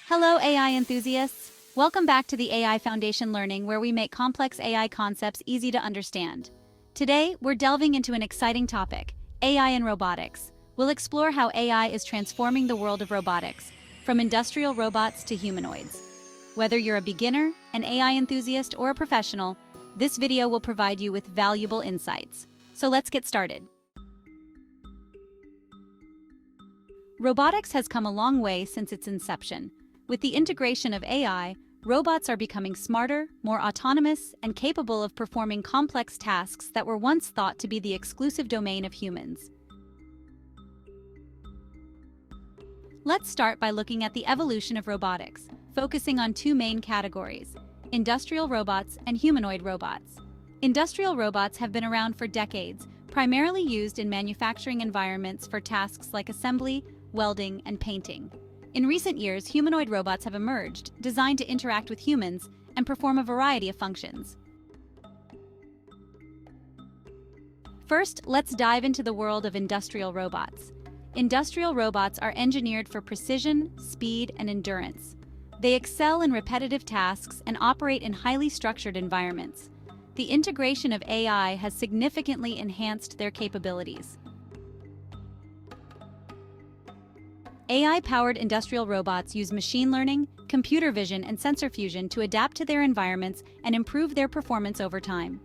Hello, AI enthusiasts. Welcome back to the AI Foundation Learning, where we make complex AI concepts easy to understand. Today, we're delving into an exciting topic, AI and robotics. We'll explore how AI is transforming the world of robotics, from industrial robots to humanoids. Whether you're a beginner, an AI enthusiast, or a professional, this video will provide you with valuable insights. So let's get started. Robotics has come a long way since its inception. With the integration of AI, robots are becoming smarter, more autonomous, and capable of performing complex tasks that were once thought to be the exclusive domain of humans. Let's start by looking at the evolution of robotics, focusing on two main categories: industrial robots and humanoid robots. Industrial robots have been around for decades, primarily used in manufacturing environments for tasks like assembly, welding, and painting. In recent years, humanoid robots have emerged, designed to interact with humans and perform a variety of functions. First, let's dive into the world of industrial robots. Industrial robots are engineered for precision, speed, and endurance. They excel in repetitive tasks and operate in highly structured environments. The integration of AI has significantly enhanced their capabilities. AI-powered industrial robots use machine learning, computer vision, and sensor fusion to adapt to their environments and improve their performance over time.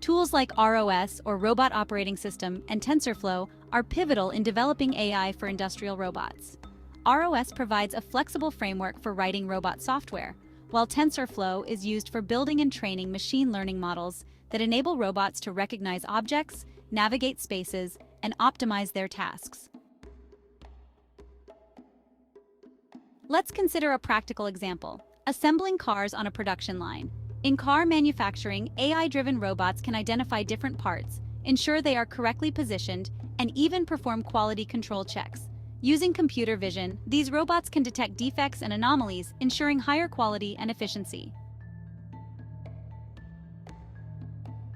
Tools like ROS, or Robot Operating System, and TensorFlow are pivotal in developing AI for industrial robots. ROS provides a flexible framework for writing robot software, while TensorFlow is used for building and training machine learning models that enable robots to recognize objects, navigate spaces, and optimize their tasks. Let's consider a practical example: assembling cars on a production line. In car manufacturing, AI-driven robots can identify different parts, ensure they are correctly positioned, and even perform quality control checks. Using computer vision, these robots can detect defects and anomalies, ensuring higher quality and efficiency.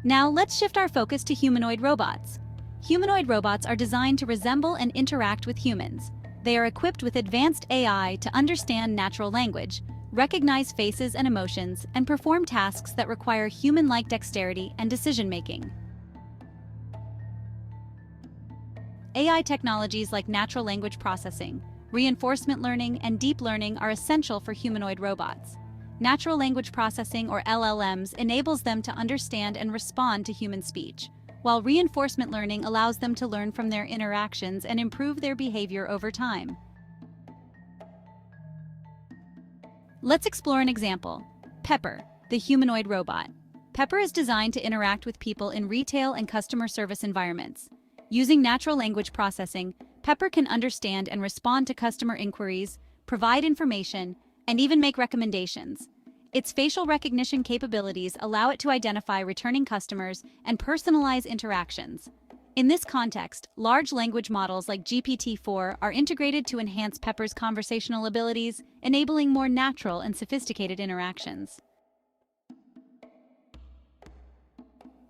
Now, let's shift our focus to humanoid robots. Humanoid robots are designed to resemble and interact with humans. They are equipped with advanced AI to understand natural language, recognize faces and emotions, and perform tasks that require human-like dexterity and decision-making. AI technologies like natural language processing, reinforcement learning, and deep learning are essential for humanoid robots. Natural language processing, or LLMs, enables them to understand and respond to human speech, while reinforcement learning allows them to learn from their interactions and improve their behavior over time. Let's explore an example: Pepper, the humanoid robot. Pepper is designed to interact with people in retail and customer service environments. Using natural language processing, Pepper can understand and respond to customer inquiries, provide information, and even make recommendations. Its facial recognition capabilities allow it to identify returning customers and personalize interactions. In this context, large language models like GPT-4 are integrated to enhance Pepper's conversational abilities, enabling more natural and sophisticated interactions.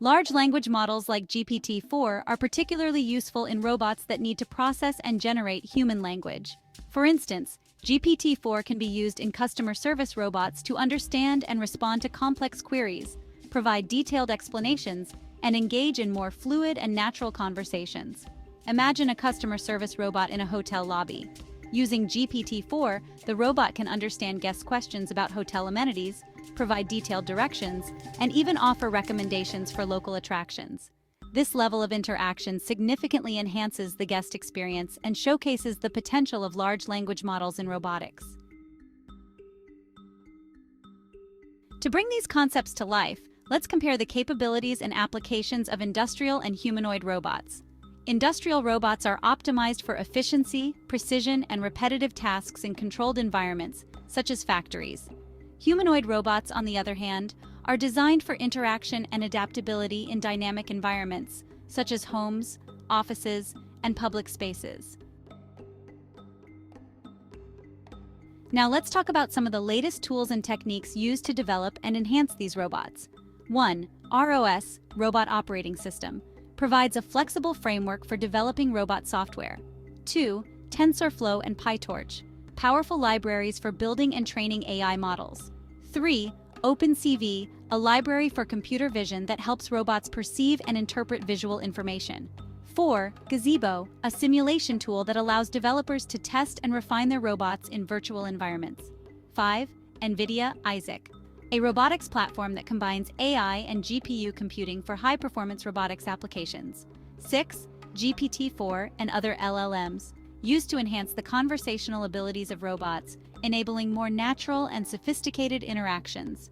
Large language models like GPT-4 are particularly useful in robots that need to process and generate human language. For instance, GPT-4 can be used in customer service robots to understand and respond to complex queries, provide detailed explanations, and engage in more fluid and natural conversations. Imagine a customer service robot in a hotel lobby. Using GPT-4, the robot can understand guest questions about hotel amenities, provide detailed directions, and even offer recommendations for local attractions. This level of interaction significantly enhances the guest experience and showcases the potential of large language models in robotics. To bring these concepts to life, let's compare the capabilities and applications of industrial and humanoid robots. Industrial robots are optimized for efficiency, precision, and repetitive tasks in controlled environments, such as factories. Humanoid robots, on the other hand, are designed for interaction and adaptability in dynamic environments, such as homes, offices, and public spaces. Now let's talk about some of the latest tools and techniques used to develop and enhance these robots. 1. ROS, Robot Operating System, provides a flexible framework for developing robot software. 2. TensorFlow and PyTorch powerful libraries for building and training AI models. 3. OpenCV, a library for computer vision that helps robots perceive and interpret visual information. 4. Gazebo, a simulation tool that allows developers to test and refine their robots in virtual environments. 5. NVIDIA Isaac, a robotics platform that combines AI and GPU computing for high-performance robotics applications. 6. GPT-4 and other LLMs, used to enhance the conversational abilities of robots, enabling more natural and sophisticated interactions.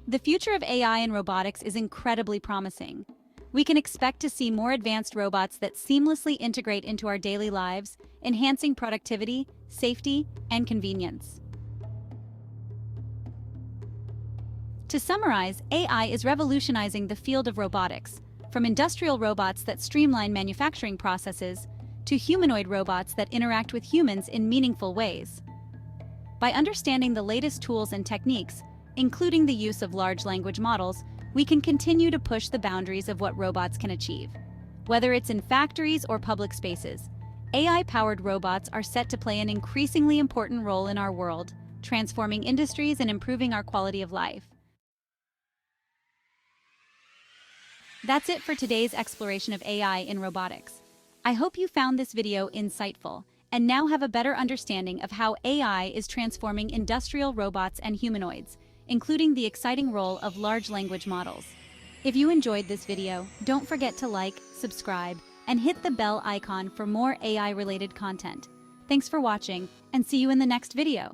The future of AI and robotics is incredibly promising. We can expect to see more advanced robots that seamlessly integrate into our daily lives, enhancing productivity, safety, and convenience. To summarize, AI is revolutionizing the field of robotics, from industrial robots that streamline manufacturing processes to humanoid robots that interact with humans in meaningful ways. By understanding the latest tools and techniques, including the use of large language models, we can continue to push the boundaries of what robots can achieve. Whether it's in factories or public spaces, AI-powered robots are set to play an increasingly important role in our world, transforming industries and improving our quality of life. That's it for today's exploration of AI in robotics. I hope you found this video insightful and now have a better understanding of how AI is transforming industrial robots and humanoids, including the exciting role of large language models. If you enjoyed this video, don't forget to like, subscribe, and hit the bell icon for more AI-related content. Thanks for watching, and see you in the next video.